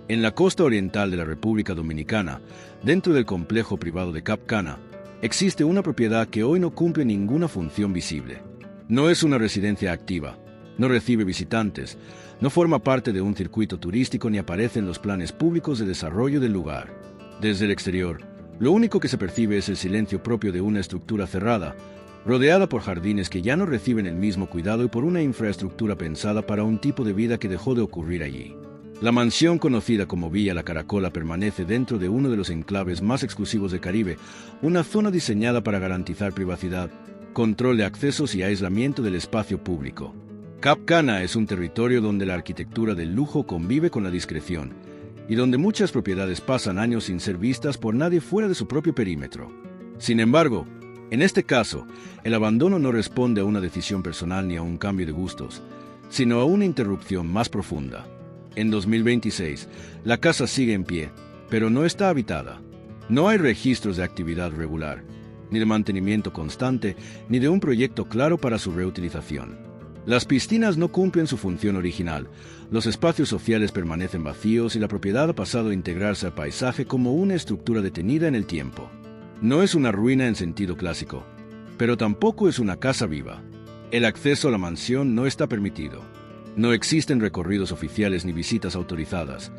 En la costa oriental de la República Dominicana, dentro del complejo privado de Cap Cana, existe una propiedad que hoy no cumple ninguna función visible. No es una residencia activa, no recibe visitantes, no forma parte de un circuito turístico ni aparece en los planes públicos de desarrollo del lugar. Desde el exterior, lo único que se percibe es el silencio propio de una estructura cerrada, rodeada por jardines que ya no reciben el mismo cuidado y por una infraestructura pensada para un tipo de vida que dejó de ocurrir allí. La mansión conocida como Villa La Caracola permanece dentro de uno de los enclaves más exclusivos del Caribe, una zona diseñada para garantizar privacidad, control de accesos y aislamiento del espacio público. Cap Cana es un territorio donde la arquitectura del lujo convive con la discreción, y donde muchas propiedades pasan años sin ser vistas por nadie fuera de su propio perímetro. Sin embargo, en este caso, el abandono no responde a una decisión personal ni a un cambio de gustos, sino a una interrupción más profunda. En 2026, la casa sigue en pie, pero no está habitada. No hay registros de actividad regular, ni de mantenimiento constante, ni de un proyecto claro para su reutilización. Las piscinas no cumplen su función original, los espacios sociales permanecen vacíos y la propiedad ha pasado a integrarse al paisaje como una estructura detenida en el tiempo. No es una ruina en sentido clásico, pero tampoco es una casa viva. El acceso a la mansión no está permitido. No existen recorridos oficiales ni visitas autorizadas,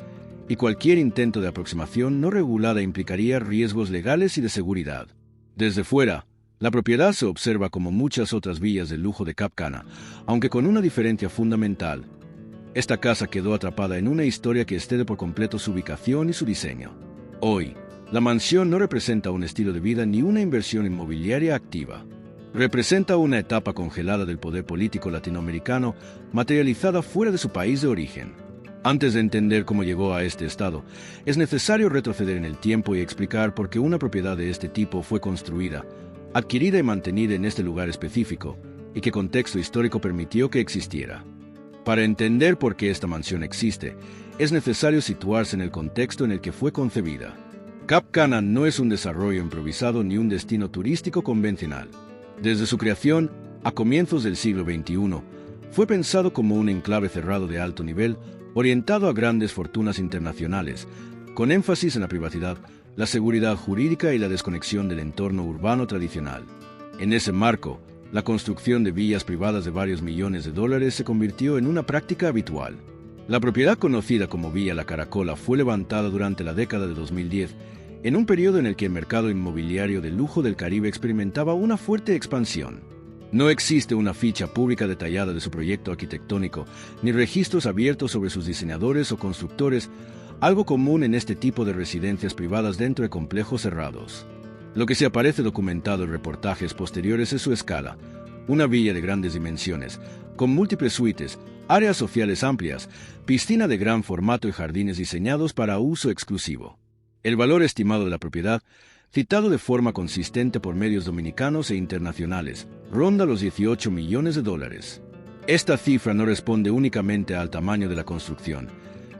y cualquier intento de aproximación no regulada implicaría riesgos legales y de seguridad. Desde fuera, la propiedad se observa como muchas otras villas de lujo de Cap Cana, aunque con una diferencia fundamental. Esta casa quedó atrapada en una historia que excede por completo su ubicación y su diseño. Hoy, la mansión no representa un estilo de vida ni una inversión inmobiliaria activa. Representa una etapa congelada del poder político latinoamericano, materializada fuera de su país de origen. Antes de entender cómo llegó a este estado, es necesario retroceder en el tiempo y explicar por qué una propiedad de este tipo fue construida, adquirida y mantenida en este lugar específico, y qué contexto histórico permitió que existiera. Para entender por qué esta mansión existe, es necesario situarse en el contexto en el que fue concebida. Cap Cana no es un desarrollo improvisado ni un destino turístico convencional. Desde su creación, a comienzos del siglo XXI, fue pensado como un enclave cerrado de alto nivel, orientado a grandes fortunas internacionales, con énfasis en la privacidad, la seguridad jurídica y la desconexión del entorno urbano tradicional. En ese marco, la construcción de villas privadas de varios millones de dólares se convirtió en una práctica habitual. La propiedad conocida como Villa La Caracola fue levantada durante la década de 2010, en un periodo en el que el mercado inmobiliario de lujo del Caribe experimentaba una fuerte expansión. No existe una ficha pública detallada de su proyecto arquitectónico, ni registros abiertos sobre sus diseñadores o constructores, algo común en este tipo de residencias privadas dentro de complejos cerrados. Lo que sí aparece documentado en reportajes posteriores es su escala, una villa de grandes dimensiones, con múltiples suites, áreas sociales amplias, piscina de gran formato y jardines diseñados para uso exclusivo. El valor estimado de la propiedad, citado de forma consistente por medios dominicanos e internacionales, ronda los 18 millones de dólares. Esta cifra no responde únicamente al tamaño de la construcción,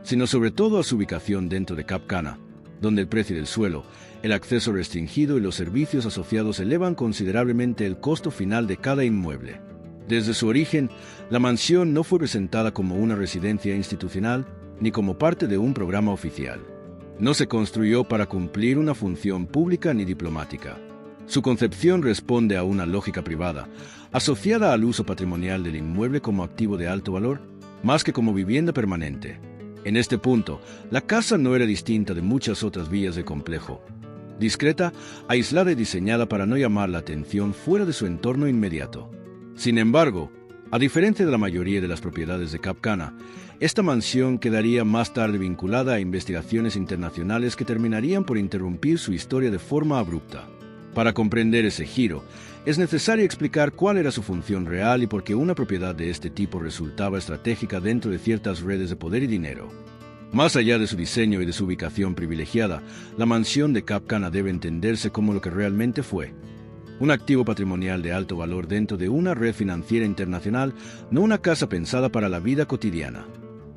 sino sobre todo a su ubicación dentro de Cap Cana, donde el precio del suelo, el acceso restringido y los servicios asociados elevan considerablemente el costo final de cada inmueble. Desde su origen, la mansión no fue presentada como una residencia institucional ni como parte de un programa oficial. No se construyó para cumplir una función pública ni diplomática. Su concepción responde a una lógica privada, asociada al uso patrimonial del inmueble como activo de alto valor, más que como vivienda permanente. En este punto, la casa no era distinta de muchas otras villas del complejo. Discreta, aislada y diseñada para no llamar la atención fuera de su entorno inmediato. Sin embargo, a diferencia de la mayoría de las propiedades de Cap Cana, esta mansión quedaría más tarde vinculada a investigaciones internacionales que terminarían por interrumpir su historia de forma abrupta. Para comprender ese giro, es necesario explicar cuál era su función real y por qué una propiedad de este tipo resultaba estratégica dentro de ciertas redes de poder y dinero. Más allá de su diseño y de su ubicación privilegiada, la mansión de Cap Cana debe entenderse como lo que realmente fue: un activo patrimonial de alto valor dentro de una red financiera internacional, no una casa pensada para la vida cotidiana.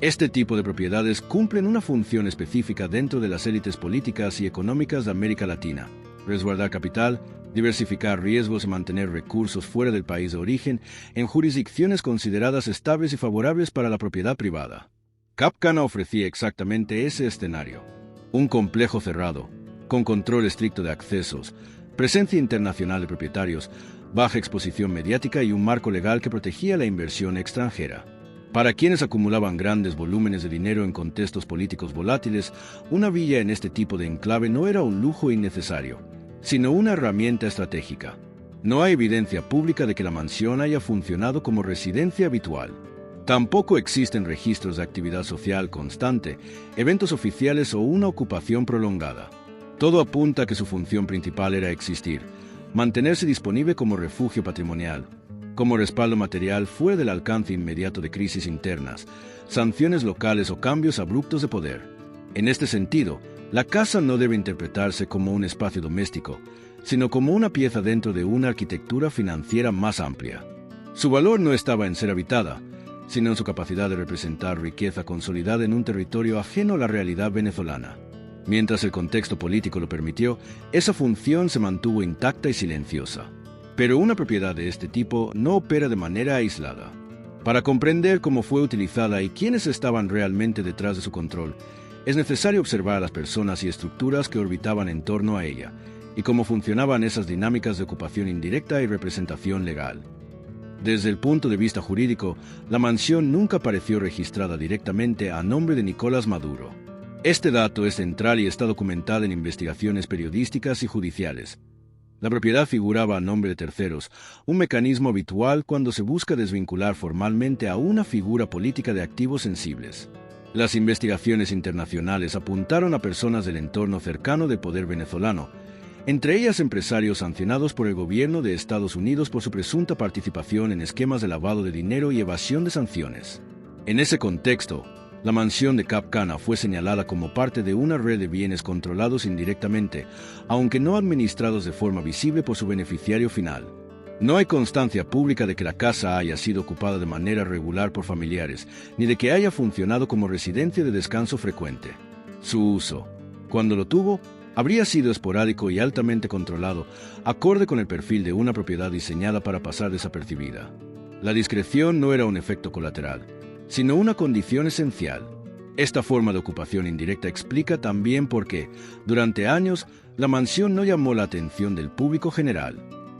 Este tipo de propiedades cumplen una función específica dentro de las élites políticas y económicas de América Latina: resguardar capital, diversificar riesgos y mantener recursos fuera del país de origen en jurisdicciones consideradas estables y favorables para la propiedad privada. Cap Cana ofrecía exactamente ese escenario. Un complejo cerrado, con control estricto de accesos, presencia internacional de propietarios, baja exposición mediática y un marco legal que protegía la inversión extranjera. Para quienes acumulaban grandes volúmenes de dinero en contextos políticos volátiles, una villa en este tipo de enclave no era un lujo innecesario, sino una herramienta estratégica. No hay evidencia pública de que la mansión haya funcionado como residencia habitual. Tampoco existen registros de actividad social constante, eventos oficiales o una ocupación prolongada. Todo apunta a que su función principal era existir, mantenerse disponible como refugio patrimonial, como respaldo material fuera del alcance inmediato de crisis internas, sanciones locales o cambios abruptos de poder. En este sentido, la casa no debe interpretarse como un espacio doméstico, sino como una pieza dentro de una arquitectura financiera más amplia. Su valor no estaba en ser habitada, sino en su capacidad de representar riqueza consolidada en un territorio ajeno a la realidad venezolana. Mientras el contexto político lo permitió, esa función se mantuvo intacta y silenciosa. Pero una propiedad de este tipo no opera de manera aislada. Para comprender cómo fue utilizada y quiénes estaban realmente detrás de su control, es necesario observar a las personas y estructuras que orbitaban en torno a ella, y cómo funcionaban esas dinámicas de ocupación indirecta y representación legal. Desde el punto de vista jurídico, la mansión nunca apareció registrada directamente a nombre de Nicolás Maduro. Este dato es central y está documentado en investigaciones periodísticas y judiciales. La propiedad figuraba a nombre de terceros, un mecanismo habitual cuando se busca desvincular formalmente a una figura política de activos sensibles. Las investigaciones internacionales apuntaron a personas del entorno cercano del poder venezolano, entre ellas empresarios sancionados por el gobierno de Estados Unidos por su presunta participación en esquemas de lavado de dinero y evasión de sanciones. En ese contexto, la mansión de Cap Cana fue señalada como parte de una red de bienes controlados indirectamente, aunque no administrados de forma visible por su beneficiario final. No hay constancia pública de que la casa haya sido ocupada de manera regular por familiares, ni de que haya funcionado como residencia de descanso frecuente. Su uso, cuando lo tuvo, habría sido esporádico y altamente controlado, acorde con el perfil de una propiedad diseñada para pasar desapercibida. La discreción no era un efecto colateral, sino una condición esencial. Esta forma de ocupación indirecta explica también por qué, durante años, la mansión no llamó la atención del público general.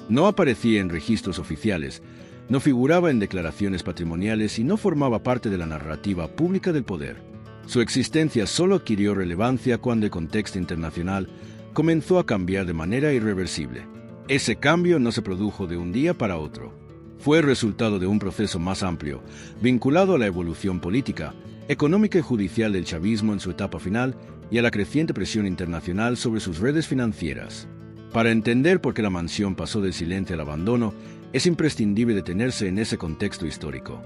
No aparecía en registros oficiales, no figuraba en declaraciones patrimoniales y no formaba parte de la narrativa pública del poder. Su existencia solo adquirió relevancia cuando el contexto internacional comenzó a cambiar de manera irreversible. Ese cambio no se produjo de un día para otro. Fue el resultado de un proceso más amplio, vinculado a la evolución política, económica y judicial del chavismo en su etapa final y a la creciente presión internacional sobre sus redes financieras. Para entender por qué la mansión pasó del silencio al abandono, es imprescindible detenerse en ese contexto histórico.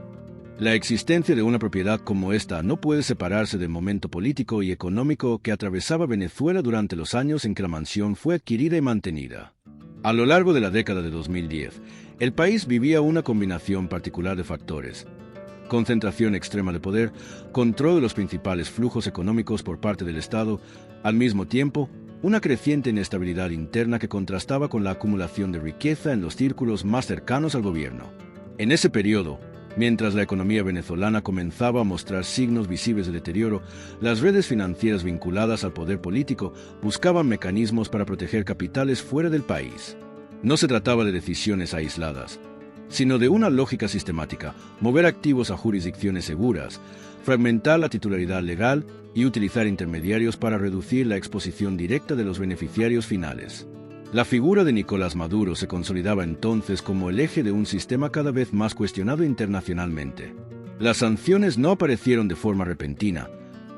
La existencia de una propiedad como esta no puede separarse del momento político y económico que atravesaba Venezuela durante los años en que la mansión fue adquirida y mantenida. A lo largo de la década de 2010, el país vivía una combinación particular de factores: concentración extrema de poder, control de los principales flujos económicos por parte del Estado, al mismo tiempo, una creciente inestabilidad interna que contrastaba con la acumulación de riqueza en los círculos más cercanos al gobierno. En ese periodo, mientras la economía venezolana comenzaba a mostrar signos visibles de deterioro, las redes financieras vinculadas al poder político buscaban mecanismos para proteger capitales fuera del país. No se trataba de decisiones aisladas, sino de una lógica sistemática: mover activos a jurisdicciones seguras, fragmentar la titularidad legal y utilizar intermediarios para reducir la exposición directa de los beneficiarios finales. La figura de Nicolás Maduro se consolidaba entonces como el eje de un sistema cada vez más cuestionado internacionalmente. Las sanciones no aparecieron de forma repentina,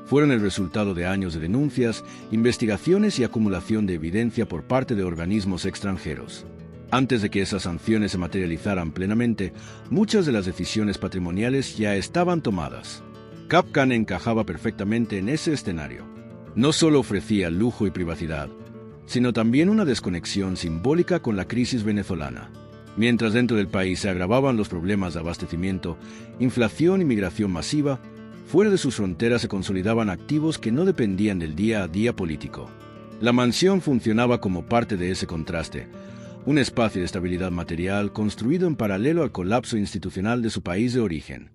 fueron el resultado de años de denuncias, investigaciones y acumulación de evidencia por parte de organismos extranjeros. Antes de que esas sanciones se materializaran plenamente, muchas de las decisiones patrimoniales ya estaban tomadas. Cap Cana encajaba perfectamente en ese escenario. No solo ofrecía lujo y privacidad, sino también una desconexión simbólica con la crisis venezolana. Mientras dentro del país se agravaban los problemas de abastecimiento, inflación y migración masiva, fuera de sus fronteras se consolidaban activos que no dependían del día a día político. La mansión funcionaba como parte de ese contraste, un espacio de estabilidad material construido en paralelo al colapso institucional de su país de origen.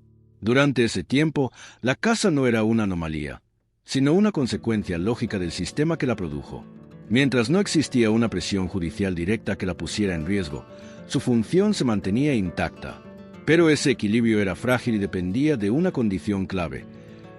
Durante ese tiempo, la casa no era una anomalía, sino una consecuencia lógica del sistema que la produjo. Mientras no existía una presión judicial directa que la pusiera en riesgo, su función se mantenía intacta. Pero ese equilibrio era frágil y dependía de una condición clave: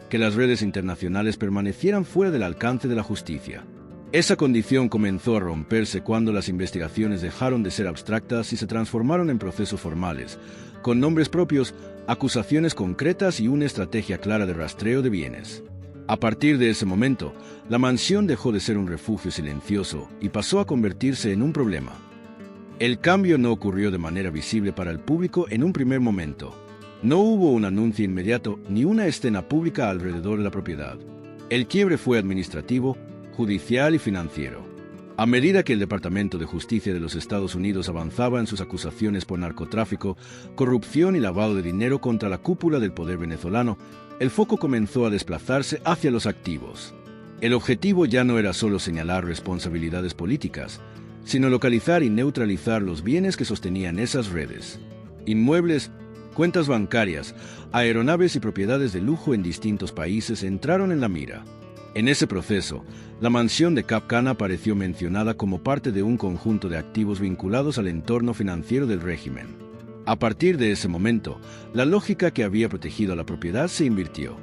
que las redes internacionales permanecieran fuera del alcance de la justicia. Esa condición comenzó a romperse cuando las investigaciones dejaron de ser abstractas y se transformaron en procesos formales, con nombres propios, acusaciones concretas y una estrategia clara de rastreo de bienes. A partir de ese momento, la mansión dejó de ser un refugio silencioso y pasó a convertirse en un problema. El cambio no ocurrió de manera visible para el público en un primer momento. No hubo un anuncio inmediato ni una escena pública alrededor de la propiedad. El quiebre fue administrativo, judicial y financiero. A medida que el Departamento de Justicia de los Estados Unidos avanzaba en sus acusaciones por narcotráfico, corrupción y lavado de dinero contra la cúpula del poder venezolano, el foco comenzó a desplazarse hacia los activos. El objetivo ya no era solo señalar responsabilidades políticas, sino localizar y neutralizar los bienes que sostenían esas redes. Inmuebles, cuentas bancarias, aeronaves y propiedades de lujo en distintos países entraron en la mira. En ese proceso, la mansión de Cap Cana apareció mencionada como parte de un conjunto de activos vinculados al entorno financiero del régimen. A partir de ese momento, la lógica que había protegido a la propiedad se invirtió.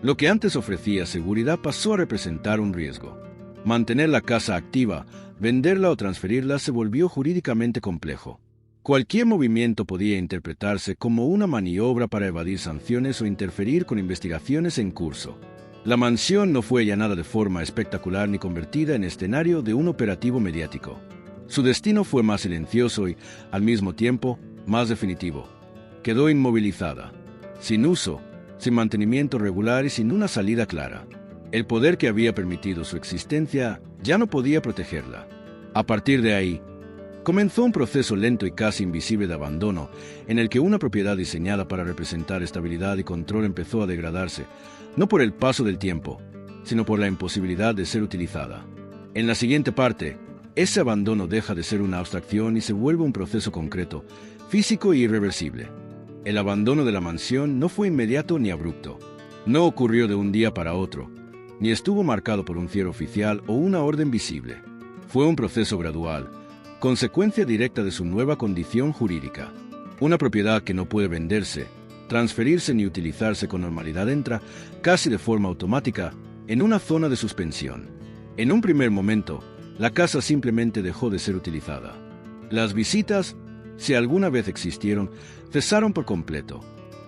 Lo que antes ofrecía seguridad pasó a representar un riesgo. Mantener la casa activa, venderla o transferirla se volvió jurídicamente complejo. Cualquier movimiento podía interpretarse como una maniobra para evadir sanciones o interferir con investigaciones en curso. La mansión no fue allanada de forma espectacular ni convertida en escenario de un operativo mediático. Su destino fue más silencioso y, al mismo tiempo, más definitivo. Quedó inmovilizada, sin uso, sin mantenimiento regular y sin una salida clara. El poder que había permitido su existencia ya no podía protegerla. A partir de ahí, comenzó un proceso lento y casi invisible de abandono, en el que una propiedad diseñada para representar estabilidad y control empezó a degradarse, no por el paso del tiempo, sino por la imposibilidad de ser utilizada. En la siguiente parte, ese abandono deja de ser una abstracción y se vuelve un proceso concreto, físico e irreversible. El abandono de la mansión no fue inmediato ni abrupto. No ocurrió de un día para otro, ni estuvo marcado por un cierre oficial o una orden visible. Fue un proceso gradual, consecuencia directa de su nueva condición jurídica. Una propiedad que no puede venderse, transferirse ni utilizarse con normalidad entra, casi de forma automática, en una zona de suspensión. En un primer momento, la casa simplemente dejó de ser utilizada. Las visitas, si alguna vez existieron, cesaron por completo.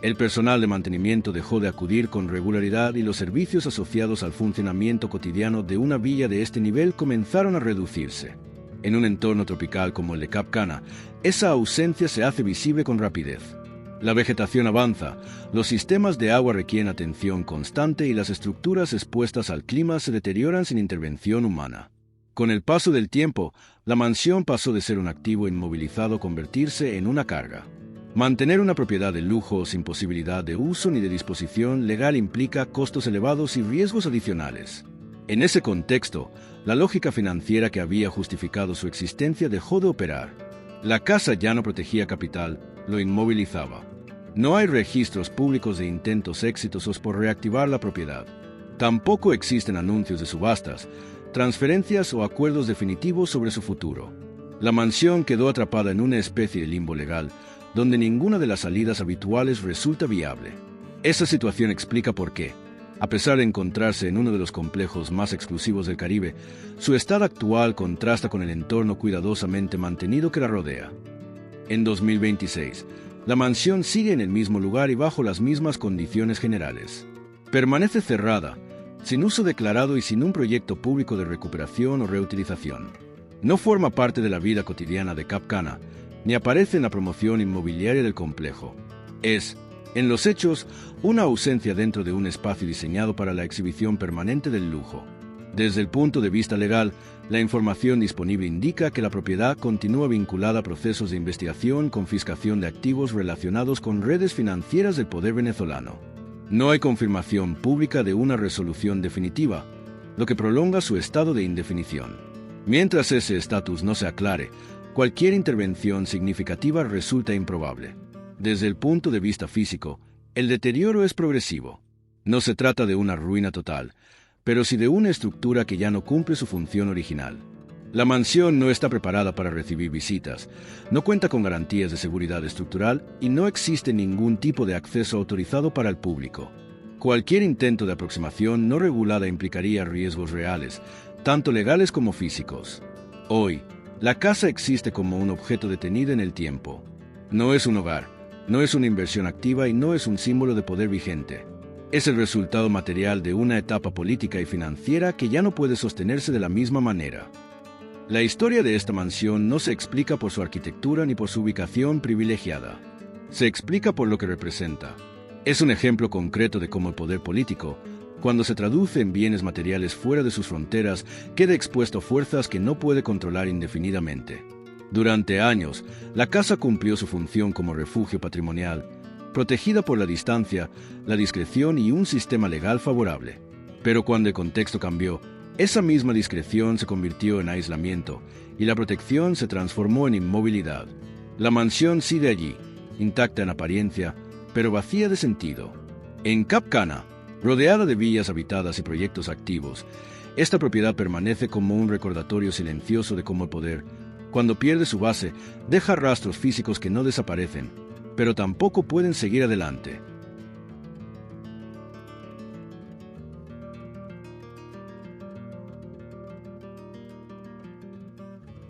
El personal de mantenimiento dejó de acudir con regularidad y los servicios asociados al funcionamiento cotidiano de una villa de este nivel comenzaron a reducirse. En un entorno tropical como el de Cap Cana, esa ausencia se hace visible con rapidez. La vegetación avanza, los sistemas de agua requieren atención constante y las estructuras expuestas al clima se deterioran sin intervención humana. Con el paso del tiempo, la mansión pasó de ser un activo inmovilizado a convertirse en una carga. Mantener una propiedad de lujo sin posibilidad de uso ni de disposición legal implica costos elevados y riesgos adicionales. En ese contexto, la lógica financiera que había justificado su existencia dejó de operar. La casa ya no protegía capital, lo inmovilizaba. No hay registros públicos de intentos exitosos por reactivar la propiedad. Tampoco existen anuncios de subastas, transferencias o acuerdos definitivos sobre su futuro. La mansión quedó atrapada en una especie de limbo legal, donde ninguna de las salidas habituales resulta viable. Esa situación explica por qué, a pesar de encontrarse en uno de los complejos más exclusivos del Caribe, su estado actual contrasta con el entorno cuidadosamente mantenido que la rodea. En 2026, la mansión sigue en el mismo lugar y bajo las mismas condiciones generales. Permanece cerrada, sin uso declarado y sin un proyecto público de recuperación o reutilización. No forma parte de la vida cotidiana de Cap Cana, ni aparece en la promoción inmobiliaria del complejo. Es, en los hechos, una ausencia dentro de un espacio diseñado para la exhibición permanente del lujo. Desde el punto de vista legal, la información disponible indica que la propiedad continúa vinculada a procesos de investigación, confiscación de activos relacionados con redes financieras del poder venezolano. No hay confirmación pública de una resolución definitiva, lo que prolonga su estado de indefinición. Mientras ese estatus no se aclare, cualquier intervención significativa resulta improbable. Desde el punto de vista físico, El deterioro es progresivo. No se trata de una ruina total, pero sí de una estructura que ya no cumple su función original. La mansión no está preparada para recibir visitas, no cuenta con garantías de seguridad estructural y no existe ningún tipo de acceso autorizado para el público. Cualquier intento de aproximación no regulada implicaría riesgos reales, tanto legales como físicos. Hoy, la casa existe como un objeto detenido en el tiempo. No es un hogar, no es una inversión activa y no es un símbolo de poder vigente. Es el resultado material de una etapa política y financiera que ya no puede sostenerse de la misma manera. La historia de esta mansión no se explica por su arquitectura ni por su ubicación privilegiada. Se explica por lo que representa. Es un ejemplo concreto de cómo el poder político, cuando se traduce en bienes materiales fuera de sus fronteras, queda expuesto a fuerzas que no puede controlar indefinidamente. Durante años, la casa cumplió su función como refugio patrimonial, protegida por la distancia, la discreción y un sistema legal favorable. Pero cuando el contexto cambió, esa misma discreción se convirtió en aislamiento y la protección se transformó en inmovilidad. La mansión sigue allí, intacta en apariencia, pero vacía de sentido. En Cap Cana, rodeada de villas habitadas y proyectos activos, esta propiedad permanece como un recordatorio silencioso de cómo el poder, cuando pierde su base, deja rastros físicos que no desaparecen, pero tampoco pueden seguir adelante.